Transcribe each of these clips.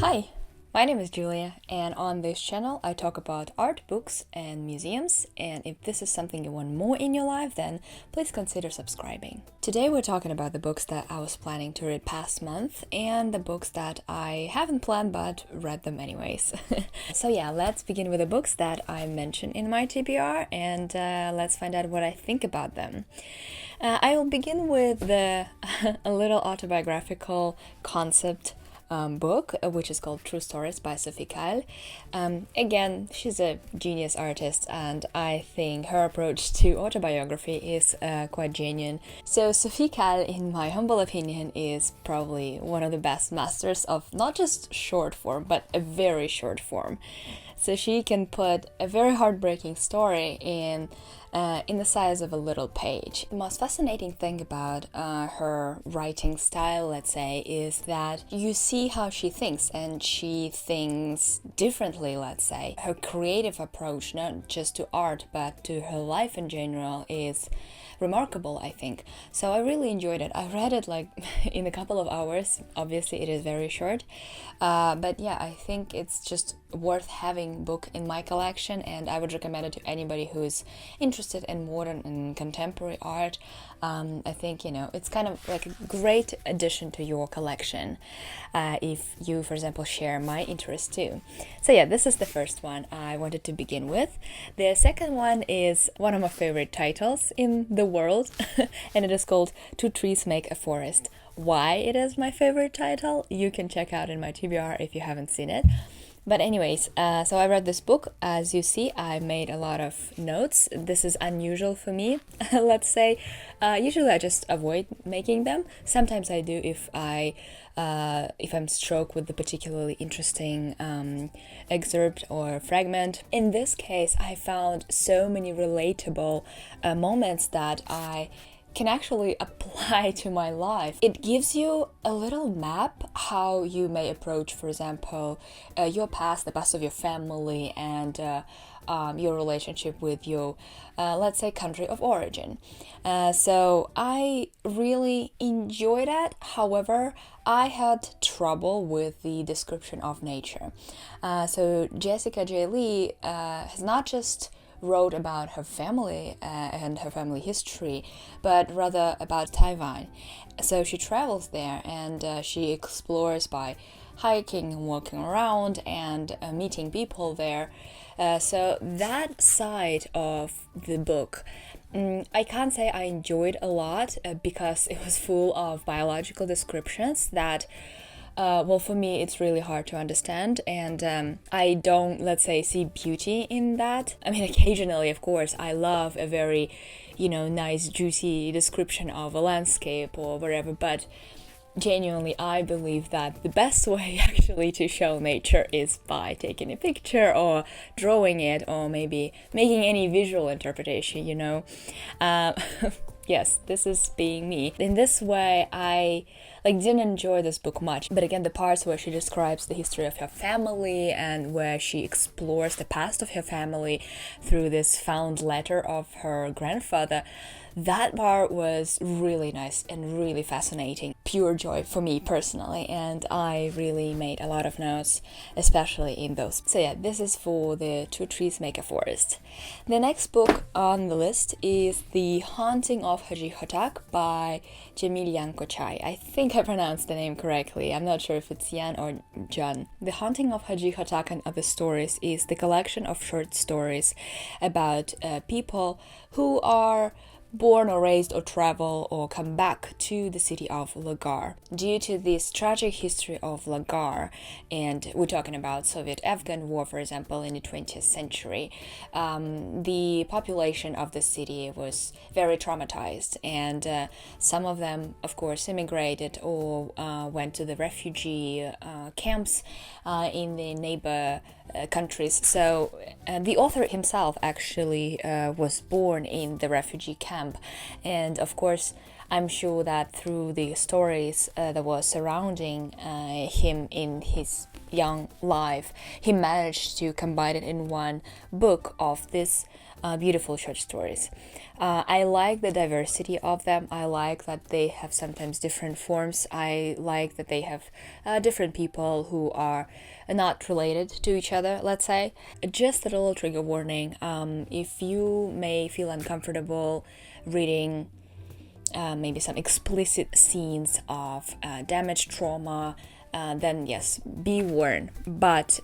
Hi, my name is Julia, and on this channel I talk about art, books, and museums. And if this is something you want more in your life, then please consider subscribing. Today we're talking about the books that I was planning to read past month and the books that I haven't planned but read them anyways. So yeah, let's begin with the books that I mentioned in my TBR and let's find out what I think about them. I will begin with the a little autobiographical concept book, which is called True Stories by Sophie. Again, she's a genius artist, and I think her approach to autobiography is quite genuine. So Sophie, in my humble opinion, is probably one of the best masters of not just short form, but a very short form. So she can put a very heartbreaking story in the size of a little page. The most fascinating thing about her writing style, let's say, is that you see how she thinks, and she thinks differently, let's say. Her creative approach, not just to art, but to her life in general, is remarkable, I think. So I really enjoyed it. I read it like in a couple of hours. Obviously, it is very short. But yeah, I think it's just worth having book in my collection, and I would recommend it to anybody who is interested in modern and contemporary art. I think, it's kind of like a great addition to your collection if you, for example, share my interest too. So yeah, this is the first one I wanted to begin with. The second one is one of my favorite titles in the world, and it is called Two Trees Make a Forest. Why it is my favorite title, you can check out in my TBR if you haven't seen it. But anyways, so I read this book. As you see, I made a lot of notes. This is unusual for me, let's say. Usually I just avoid making them. Sometimes I do if I'm struck with the particularly interesting excerpt or fragment. In this case, I found so many relatable moments that I can actually apply to my life. It gives you a little map how you may approach, for example, your past, the past of your family, and your relationship with your, let's say, country of origin. So I really enjoyed it. However, I had trouble with the description of nature. So Jessica J. Lee has not just wrote about her family and her family history, but rather about Taiwan. So she travels there and she explores by hiking and walking around and meeting people there. So that side of the book, I can't say I enjoyed a lot because it was full of biological descriptions that for me, it's really hard to understand, and I don't, let's say, see beauty in that. I mean, occasionally, of course, I love a very, nice, juicy description of a landscape or whatever, but genuinely, I believe that the best way actually to show nature is by taking a picture or drawing it or maybe making any visual interpretation, Yes, this is being me. In this way, I didn't enjoy this book much. But again, the parts where she describes the history of her family and where she explores the past of her family through this found letter of her grandfather, that part was really nice and really fascinating. Pure joy for me personally, and I really made a lot of notes, especially in those. So yeah, this is for the Two Trees Make a Forest. The next book on the list is The Haunting of Haji Hotak by Jamil Kochai. I think I pronounced the name correctly. I'm not sure if it's Yan or Jan. The Haunting of Haji Hotak and Other Stories is the collection of short stories about people who are born or raised or travel or come back to the city of Lagar. Due to this tragic history of Lagar, and we're talking about Soviet-Afghan War, for example, in the 20th century, the population of the city was very traumatized, and some of them, of course, immigrated or went to the refugee camps in the neighbor countries. So the author himself actually was born in the refugee camp, and of course I'm sure that through the stories that were surrounding him in his young life, he managed to combine it in one book of this beautiful short stories. I like the diversity of them. I like that they have sometimes different forms. I like that they have different people who are not related to each other, let's say. Just a little trigger warning, if you may feel uncomfortable reading maybe some explicit scenes of damage, trauma, then yes, be warned. But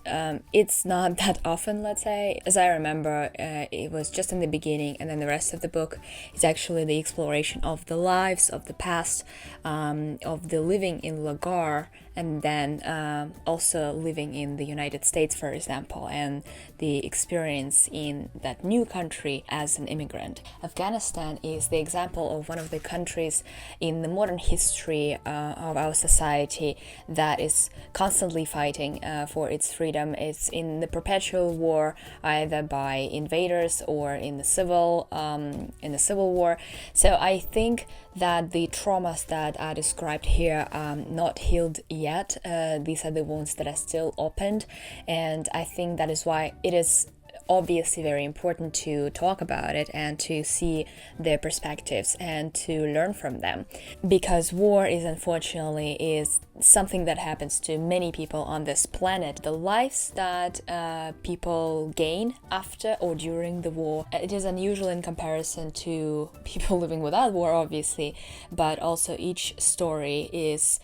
it's not that often, let's say. As I remember, it was just in the beginning, and then the rest of the book is actually the exploration of the lives of the past, of the living in Lagar, and then also living in the United States, for example, and the experience in that new country as an immigrant. Afghanistan is the example of one of the countries in the modern history of our society that is constantly fighting for its freedom. It's in the perpetual war, either by invaders or in the civil war. So I think that the traumas that are described here are not healed yet. These are the wounds that are still opened, and I think that is why it is obviously very important to talk about it and to see their perspectives and to learn from them, because war is unfortunately something that happens to many people on this planet. The lives that people gain after or during the war, it is unusual in comparison to people living without war, obviously, but also each story is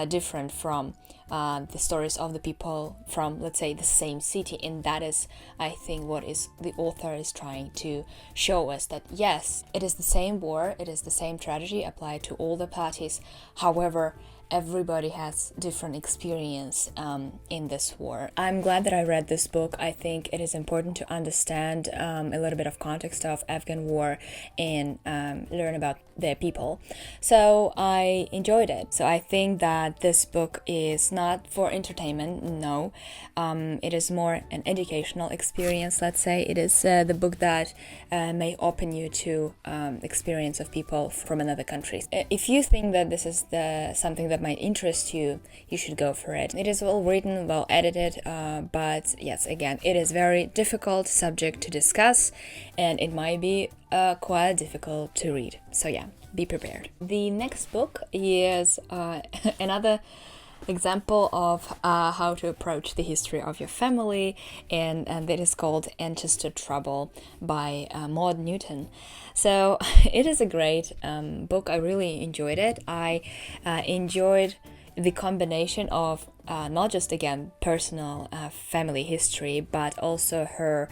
different from the stories of the people from, let's say, the same city. And that is, I think, what is the author is trying to show us, that yes, it is the same war, it is the same tragedy applied to all the parties. However, everybody has different experience in this war. I'm glad that I read this book. I think it is important to understand a little bit of context of Afghan war and learn about their people. So I enjoyed it. So I think that this book is not for entertainment, no. It is more an educational experience, let's say. It is the book that may open you to experience of people from another country. If you think that this is something that might interest you, you should go for it. It is well written, well edited, but yes, again, it is very difficult subject to discuss, and it might be quite difficult to read. So yeah, be prepared. The next book is another example of how to approach the history of your family, and that is called Ancestor Trouble by Maud Newton. So it is a great book. I really enjoyed it. I enjoyed the combination of not just, again, personal family history, but also her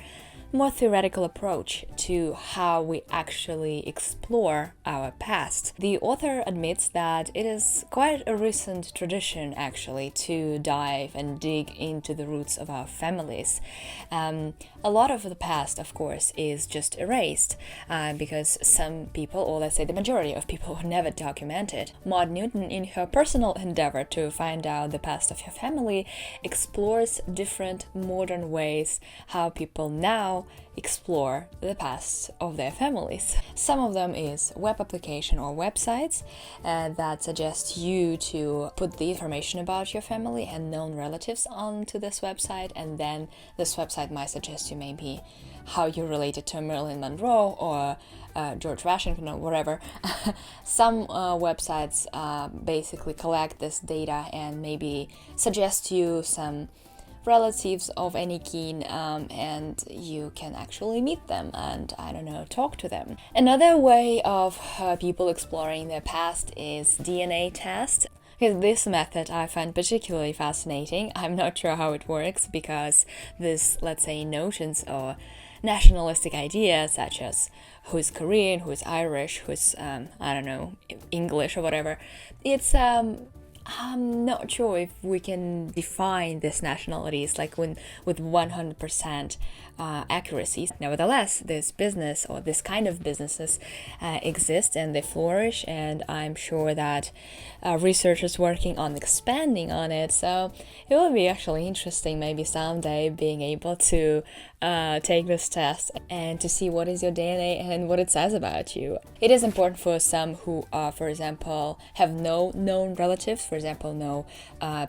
more theoretical approach to how we actually explore our past. The author admits that it is quite a recent tradition, actually, to dive and dig into the roots of our families. A lot of the past, of course, is just erased because some people, or let's say the majority of people, who never document it. Maud Newton, in her personal endeavor to find out the past of her family, explores different modern ways how people now explore the past of their families. Some of them is web application or websites that suggest you to put the information about your family and known relatives onto this website, and then this website might suggest you maybe how you're related to Marilyn Monroe or George Washington or whatever. Some websites basically collect this data and maybe suggest you some relatives of any kin, and you can actually meet them and, I don't know, talk to them. Another way of people exploring their past is DNA test. This method I find particularly fascinating. I'm not sure how it works because this, let's say, notions or nationalistic ideas such as who's Korean, who's Irish, who's, I don't know, English or whatever, it's I'm not sure if we can define these nationalities like with 100% accuracy. Nevertheless, this business or this kind of businesses exist and they flourish, and I'm sure that researchers working on expanding on it. So it will be actually interesting maybe someday being able to take this test and to see what is your DNA and what it says about you. It is important for some who are, for example, have no known relatives, for example, no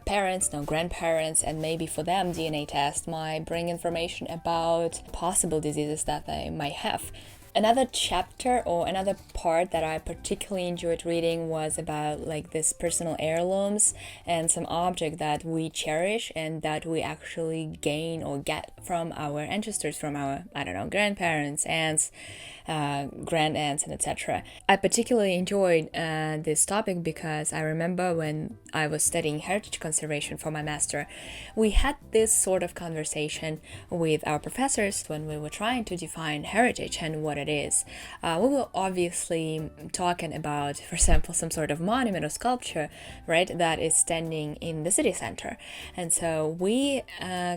parents, no grandparents, and maybe for them DNA test might bring information about possible diseases that they might have. Another chapter or another part that I particularly enjoyed reading was about like this personal heirlooms and some object that we cherish and that we actually gain or get from our ancestors, from our, I don't know, grandparents, aunts, grandaunts, and etc. I particularly enjoyed this topic because I remember when I was studying heritage conservation for my master, we had this sort of conversation with our professors when we were trying to define heritage and what it is. We were obviously talking about, for example, some sort of monument or sculpture, right, that is standing in the city center. And so we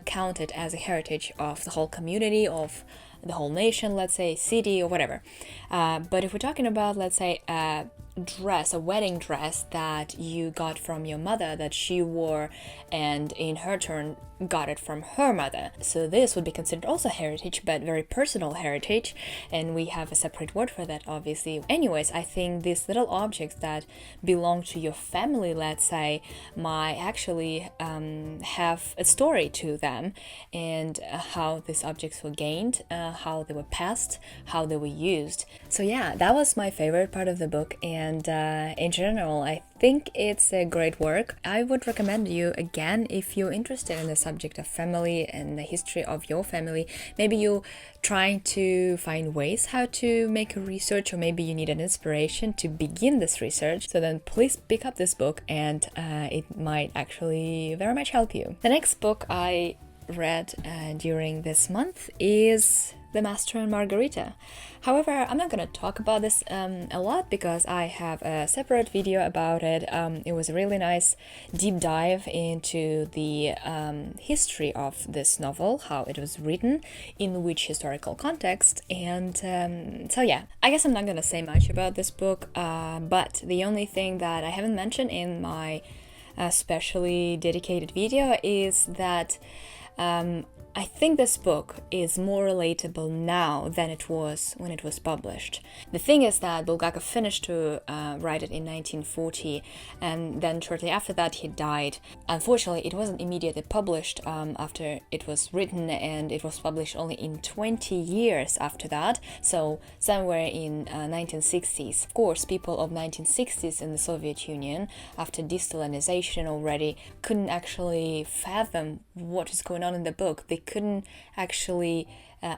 count it as a heritage of the whole community, of the whole nation, let's say, city or whatever. But if we're talking about, let's say, a dress, a wedding dress that you got from your mother that she wore and in her turn got it from her mother. So this would be considered also heritage, but very personal heritage, and we have a separate word for that, obviously. Anyways, I think these little objects that belong to your family, let's say, might actually have a story to them, and how these objects were gained, how they were passed, how they were used. So yeah, that was my favorite part of the book, and in general, I think it's a great work. I would recommend you again if you're interested in the subject of family and the history of your family. Maybe you're trying to find ways how to make a research, or maybe you need an inspiration to begin this research. So then please pick up this book, and it might actually very much help you. The next book I read during this month is The Master and Margarita. However, I'm not going to talk about this a lot because I have a separate video about it. It was a really nice deep dive into the history of this novel, how it was written, in which historical context, and so yeah, I guess I'm not going to say much about this book, but the only thing that I haven't mentioned in my specially dedicated video is that I think this book is more relatable now than it was when it was published. The thing is that Bulgakov finished to write it in 1940, and then shortly after that he died. Unfortunately, it wasn't immediately published after it was written, and it was published only in 20 years after that, so somewhere in 1960s. Of course, people of 1960s in the Soviet Union, after de-Stalinization already, couldn't actually fathom what is going on in the book. They couldn't actually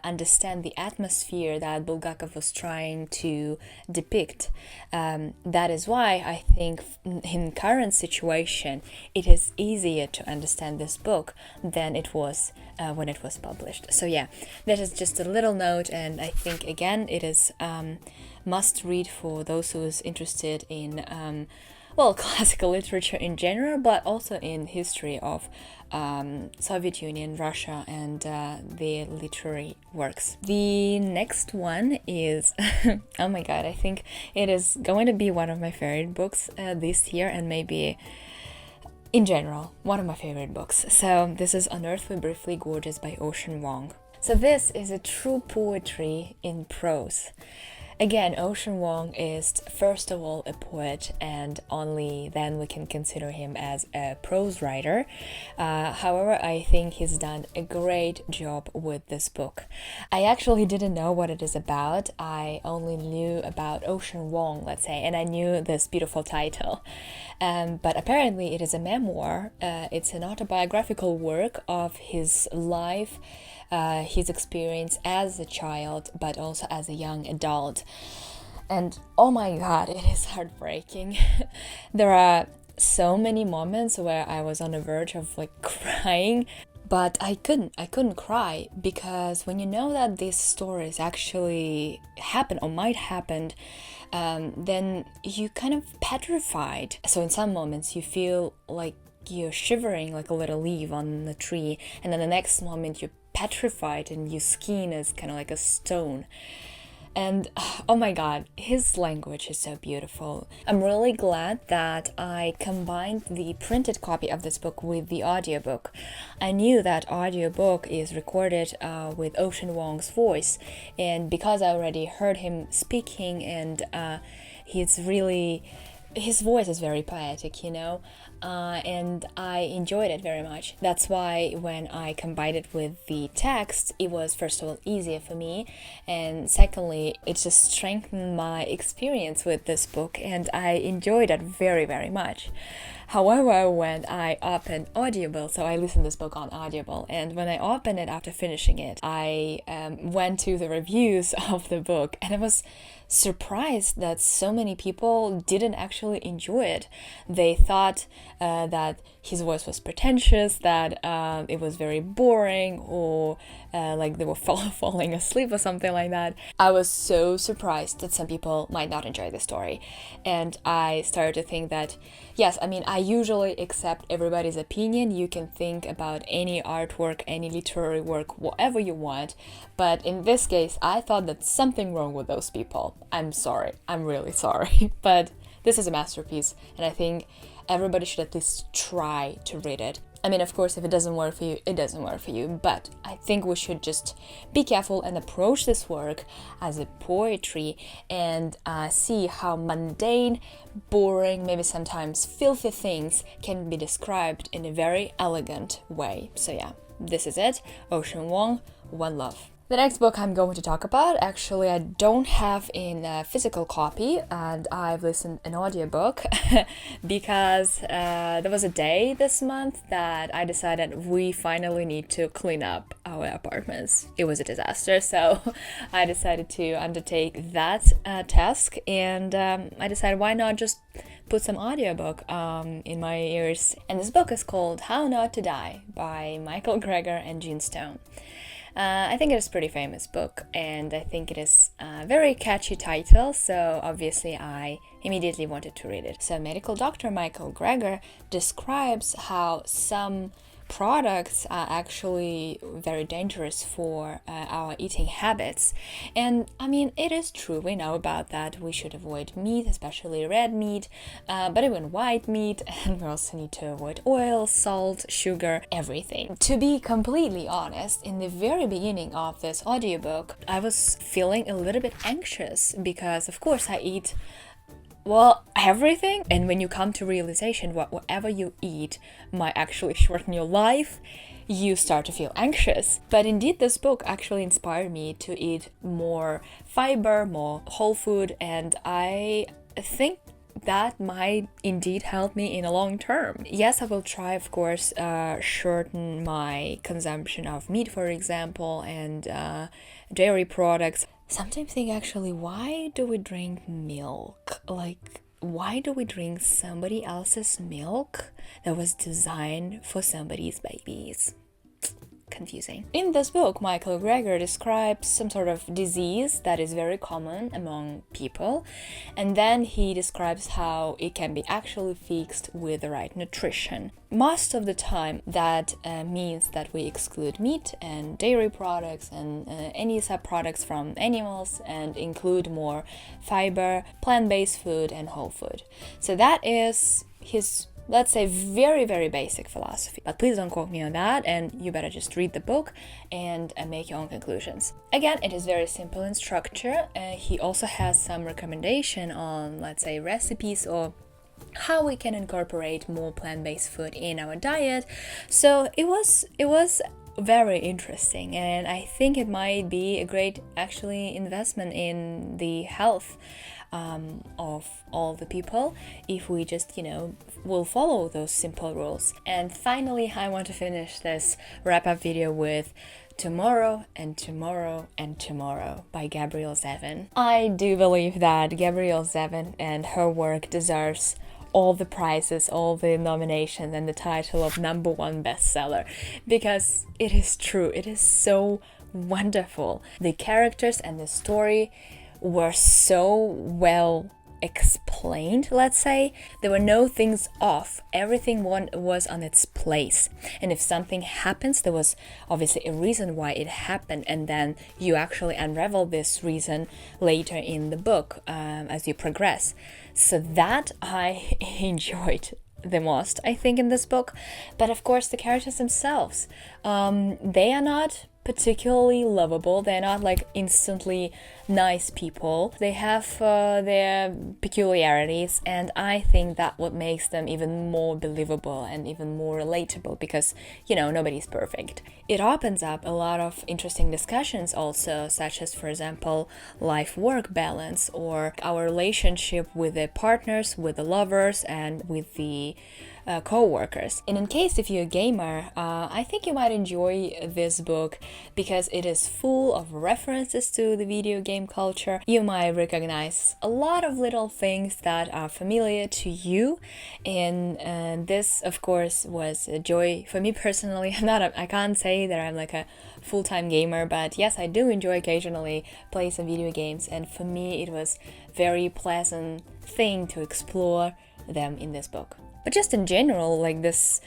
understand the atmosphere that Bulgakov was trying to depict. That is why I think in current situation it is easier to understand this book than it was when it was published. So yeah, that is just a little note, and I think again it is must read for those who is interested in classical literature in general, but also in history of Soviet Union, Russia, and the literary works. The next one is, oh my god, I think it is going to be one of my favorite books this year, and maybe in general, one of my favorite books. So this is Unearthly Briefly Gorgeous by Ocean Vuong. So this is a true poetry in prose. Again, Ocean Vuong is first of all a poet, and only then we can consider him as a prose writer. However, I think he's done a great job with this book. I actually didn't know what it is about. I only knew about Ocean Vuong, let's say, and I knew this beautiful title. But apparently it is a memoir. It's an autobiographical work of his life, his experience as a child, but also as a young adult. And oh my god, it is heartbreaking. There are so many moments where I was on the verge of crying, but I couldn't cry, because when you know that these stories actually happen or might happen, then you kind of petrified. So in some moments you feel like you're shivering like a little leaf on the tree, and then the next moment you're petrified and your skin is kind of like a stone. And oh my god, his language is so beautiful. I'm really glad that I combined the printed copy of this book with the audiobook. I knew that audiobook is recorded with Ocean Vuong's voice, and because I already heard him speaking, and his voice is very poetic, and I enjoyed it very much. That's why when I combined it with the text, it was first of all easier for me, and secondly, it just strengthened my experience with this book, and I enjoyed it very, very much. However, when I opened Audible, so I listened to this book on Audible, and when I opened it after finishing it, I went to the reviews of the book, and I was surprised that so many people didn't actually enjoy it. They thought that his voice was pretentious, that it was very boring, or like they were falling asleep or something like that. I was so surprised that some people might not enjoy the story, and I started to think that, yes, I mean, I usually accept everybody's opinion. You can think about any artwork, any literary work, whatever you want, but in this case, I thought that something wrong with those people. I'm sorry, I'm really sorry, but this is a masterpiece, and I think everybody should at least try to read it. I mean, of course, if it doesn't work for you, it doesn't work for you, but I think we should just be careful and approach this work as a poetry and see how mundane, boring, maybe sometimes filthy things can be described in a very elegant way. So yeah, this is it. Ocean Vuong, One Love. The next book I'm going to talk about, actually I don't have in a physical copy, and I've listened an audiobook because there was a day this month that I decided we finally need to clean up our apartments. It was a disaster, so I decided to undertake that task, and I decided why not just put some audiobook in my ears. And this book is called How Not to Die by Michael Greger and Jean Stone. I think it is a pretty famous book, and I think it is a very catchy title, so obviously I immediately wanted to read it. So medical doctor Michael Greger describes how some products are actually very dangerous for our eating habits. And I mean, it is true, we know about that. We should avoid meat, especially red meat, but even white meat, and we also need to avoid oil, salt, sugar, everything. To be completely honest, in the very beginning of this audiobook, I was feeling a little bit anxious because, of course, I eat everything, and when you come to realization whatever you eat might actually shorten your life, you start to feel anxious. But indeed, this book actually inspired me to eat more fiber, more whole food, and I think that might indeed help me in a long term. Yes, I will try, of course, shorten my consumption of meat, for example, and dairy products. Sometimes think actually, why do we drink milk? Like, why do we drink somebody else's milk that was designed for somebody's babies? Confusing. In this book, Michael Greger describes some sort of disease that is very common among people, and then he describes how it can be actually fixed with the right nutrition. Most of the time, that means that we exclude meat and dairy products and any sub-products from animals and include more fiber, plant-based food, and whole food. So that is his, let's say, very, very basic philosophy. But please don't quote me on that, and you better just read the book and make your own conclusions. Again, it is very simple in structure. He also has some recommendation on, let's say, recipes or how we can incorporate more plant-based food in our diet. So it was very interesting, and I think it might be a great actually investment in the health of all the people if we just will follow those simple rules. And finally, I want to finish this wrap-up video with Tomorrow and Tomorrow and Tomorrow by Gabrielle Zevin. I do believe that Gabrielle Zevin and her work deserves all the prizes, all the nominations, and the title of #1 bestseller, because it is true, it is so wonderful. The characters and the story were so well explained, let's say. There were no things off. Everything was on its place. And if something happens, there was obviously a reason why it happened, and then you actually unravel this reason later in the book as you progress. So that I enjoyed the most, I think, in this book. But of course, the characters themselves, they are not particularly lovable. They're not like instantly nice people. They have their peculiarities, and I think that what makes them even more believable and even more relatable, because, you know, nobody's perfect. It opens up a lot of interesting discussions also, such as, for example, life-work balance, or our relationship with the partners, with the lovers, and with the co-workers. And in case if you're a gamer, I think you might enjoy this book because it is full of references to the video game culture. You might recognize a lot of little things that are familiar to you, and this, of course, was a joy for me personally. I can't say that I'm like a full-time gamer, but yes, I do enjoy occasionally play some video games, and for me it was very pleasant thing to explore them in this book. But just in general, like this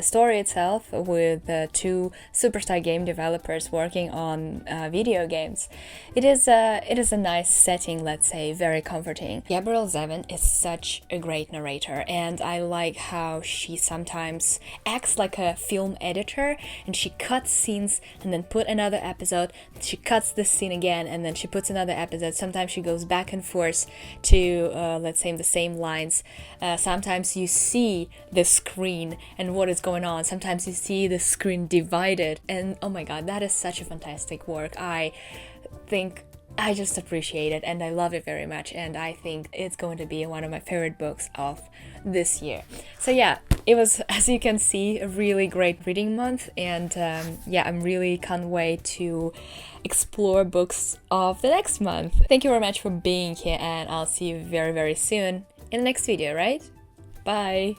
story itself, with two superstar game developers working on video games, it is a nice setting, let's say, very comforting. Gabrielle Zevin is such a great narrator, and I like how she sometimes acts like a film editor, and she cuts scenes and then put another episode, she cuts this scene again, and then she puts another episode. Sometimes she goes back and forth to, let's say, in the same lines. Sometimes you see the screen and what is going on. Sometimes you see the screen divided, and oh my god, that is such a fantastic work. I think I just appreciate it, and I love it very much, and I think it's going to be one of my favorite books of this year. So yeah, it was, as you can see, a really great reading month, and yeah, I'm really can't wait to explore books of the next month. Thank you very much for being here, and I'll see you very, very soon in the next video, right? Bye!